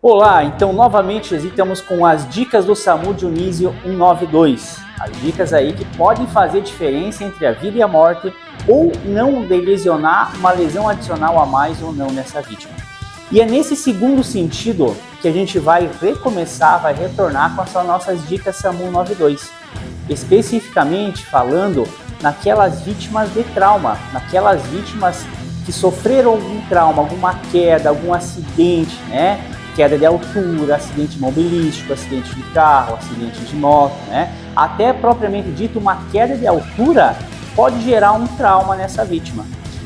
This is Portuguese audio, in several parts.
Olá, então novamente estamos com as dicas do SAMU Dionísio 192. As dicas aí que podem fazer diferença entre a vida e a morte ou não lesionar uma lesão adicional a mais ou não nessa vítima. E é nesse segundo sentido que a gente vai recomeçar, vai retornar com as nossas dicas SAMU 192. Especificamente falando naquelas vítimas de trauma, naquelas vítimas que sofreram algum trauma, alguma queda, algum acidente, né? Queda de altura, acidente mobilístico, acidente de carro, acidente de moto, né? Até propriamente dito, uma queda de altura pode gerar um trauma nessa vítima.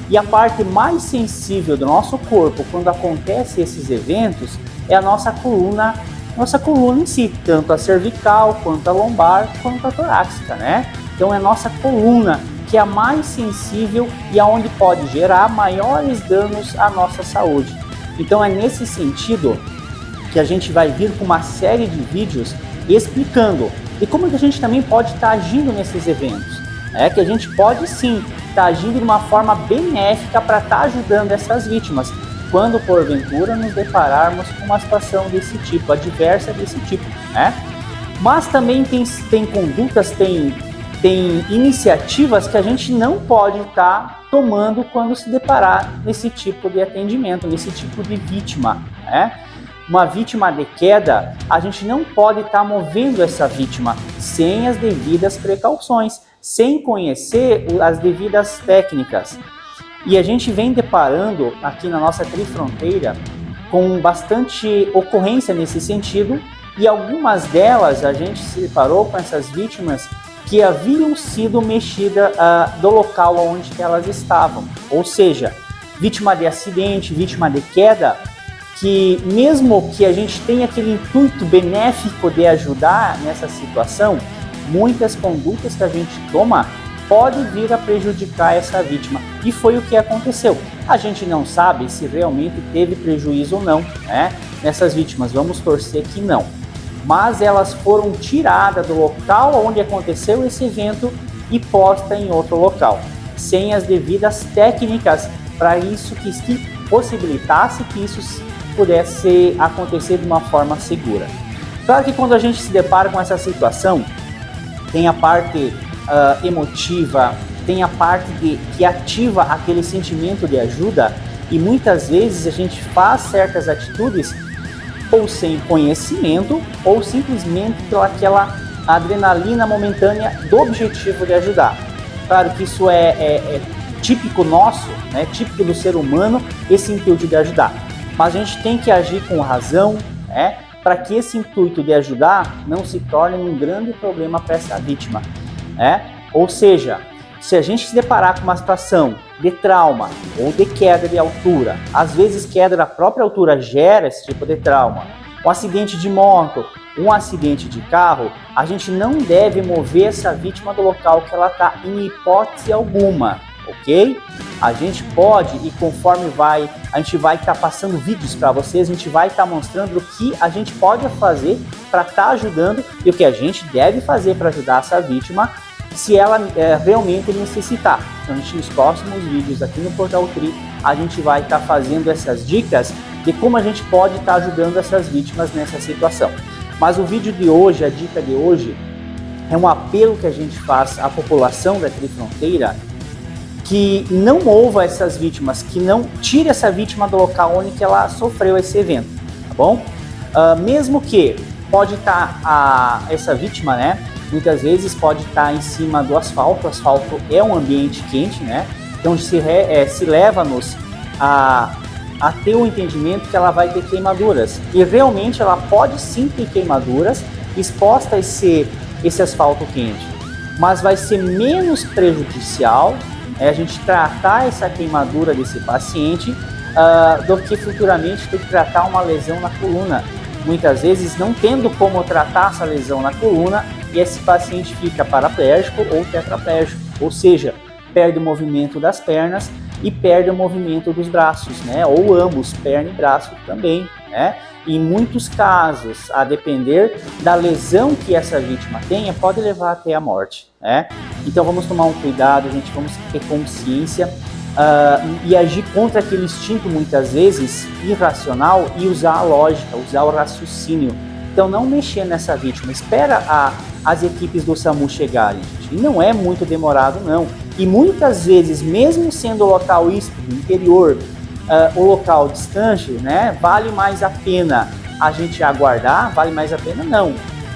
E a parte mais sensível do nosso corpo quando acontece esses eventos é a nossa coluna em si, tanto a cervical, quanto a lombar, quanto a torácica, né? Então é a nossa coluna que é a mais sensível e aonde pode gerar maiores danos à nossa saúde. Então é nesse sentido que a gente vai vir com uma série de vídeos explicando e como que a gente também pode estar agindo nesses eventos. É que a gente pode sim estar agindo de uma forma benéfica para estar ajudando essas vítimas, quando porventura nos depararmos com uma situação desse tipo, adversa desse tipo, né? Mas também tem condutas, tem iniciativas que a gente não pode estar tomando quando se deparar nesse tipo de atendimento, nesse tipo de vítima, né? Uma vítima de queda, a gente não pode estar movendo essa vítima sem as devidas precauções, sem conhecer as devidas técnicas. E a gente vem deparando aqui na nossa Trifronteira com bastante ocorrência nesse sentido, e algumas delas a gente se deparou com essas vítimas que haviam sido mexidas do local onde elas estavam. Ou seja, vítima de acidente, vítima de queda, que mesmo que a gente tenha aquele intuito benéfico de ajudar nessa situação, muitas condutas que a gente toma pode vir a prejudicar essa vítima. E foi o que aconteceu. A gente não sabe se realmente teve prejuízo ou não, né, nessas vítimas. Vamos torcer que não. Mas elas foram tiradas do local onde aconteceu esse evento e postas em outro local, sem as devidas técnicas para isso que se possibilitasse que isso pudesse acontecer de uma forma segura. Claro que quando a gente se depara com essa situação, tem a parte emotiva, tem a parte que ativa aquele sentimento de ajuda, e muitas vezes a gente faz certas atitudes ou sem conhecimento ou simplesmente pelaquela adrenalina momentânea do objetivo de ajudar. Claro que isso é típico nosso, né, típico do ser humano, esse intuito de ajudar. Mas a gente tem que agir com razão, né, para que esse intuito de ajudar não se torne um grande problema para essa vítima, né? Ou seja, se a gente se deparar com uma situação de trauma ou de queda de altura, às vezes queda da própria altura gera esse tipo de trauma, um acidente de moto, um acidente de carro, a gente não deve mover essa vítima do local que ela está em hipótese alguma, ok? A gente pode, e conforme a gente vai estar passando vídeos para vocês, a gente vai estar mostrando o que a gente pode fazer para estar ajudando e o que a gente deve fazer para ajudar essa vítima, se ela realmente necessitar. Então, nos próximos vídeos aqui no Portal Tri, a gente vai estar fazendo essas dicas de como a gente pode estar ajudando essas vítimas nessa situação. Mas o vídeo de hoje, a dica de hoje, é um apelo que a gente faz à população da Trifronteira, que não mova essas vítimas, que não tire essa vítima do local onde que ela sofreu esse evento, tá bom? Mesmo que pode estar essa vítima, né? Muitas vezes pode estar em cima do asfalto. O asfalto é um ambiente quente, né? Então se leva-nos a ter o entendimento que ela vai ter queimaduras. E realmente ela pode sim ter queimaduras exposta a esse asfalto quente. Mas vai ser menos prejudicial a gente tratar essa queimadura desse paciente do que futuramente ter que tratar uma lesão na coluna. Muitas vezes não tendo como tratar essa lesão na coluna, e esse paciente fica paraplégico ou tetraplégico, ou seja, perde o movimento das pernas e perde o movimento dos braços, né? Ou ambos, perna e braço também, né? Em muitos casos, a depender da lesão que essa vítima tenha, pode levar até a morte, né? Então vamos tomar um cuidado, gente, vamos ter consciência e agir contra aquele instinto muitas vezes irracional e usar a lógica, usar o raciocínio. Então não mexer nessa vítima, espera as equipes do SAMU chegarem, gente. E não é muito demorado não. E muitas vezes, mesmo sendo o local ríspido, interior, o local distante, né, vale mais a pena a gente aguardar? Vale mais a pena? Não.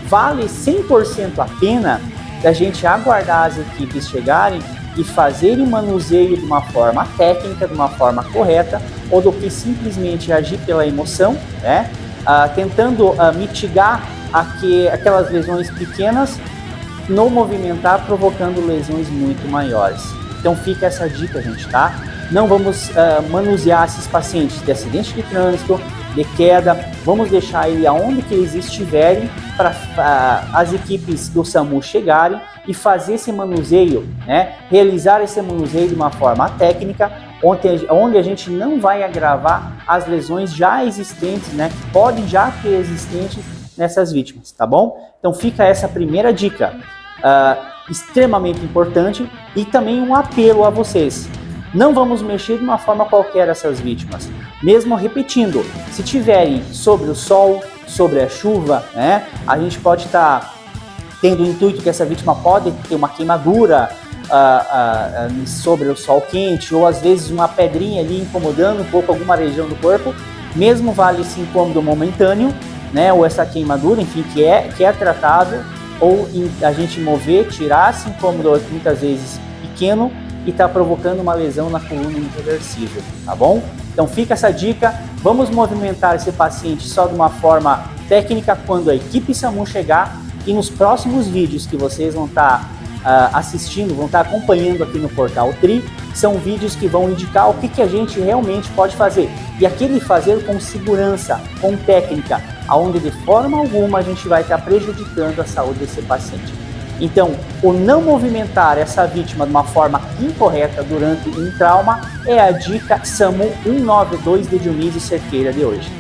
Vale 100% a pena da gente aguardar as equipes chegarem e fazerem o manuseio de uma forma técnica, de uma forma correta, ou do que simplesmente agir pela emoção, né? Tentando mitigar aquelas lesões pequenas no movimentar, provocando lesões muito maiores. Então fica essa dica, gente, tá? Não vamos manusear esses pacientes de acidente de trânsito, de queda, vamos deixar ele aonde que eles estiverem para as equipes do SAMU chegarem e fazer esse manuseio, né? Realizar esse manuseio de uma forma técnica, onde a gente não vai agravar as lesões já existentes, né? Que podem já ter existentes nessas vítimas, tá bom? Então fica essa primeira dica, extremamente importante, e também um apelo a vocês. Não vamos mexer de uma forma qualquer essas vítimas. Mesmo repetindo, se tiverem sobre o sol, sobre a chuva, né, a gente pode estar tendo o intuito que essa vítima pode ter uma queimadura sobre o sol quente, ou às vezes uma pedrinha ali incomodando um pouco alguma região do corpo. Mesmo vale esse incômodo momentâneo, né, ou essa queimadura, enfim, que é tratável, ou a gente mover, tirar esse incômodo muitas vezes pequeno, e está provocando uma lesão na coluna irreversível, tá bom? Então fica essa dica, vamos movimentar esse paciente só de uma forma técnica quando a equipe SAMU chegar, e nos próximos vídeos que vocês vão estar assistindo, vão estar acompanhando aqui no Portal Tri, são vídeos que vão indicar o que a gente realmente pode fazer, e aquele fazer com segurança, com técnica, aonde de forma alguma a gente vai estar prejudicando a saúde desse paciente. Então, o não movimentar essa vítima de uma forma incorreta durante um trauma é a dica SAMU 192 de Dionísio Cerqueira de hoje.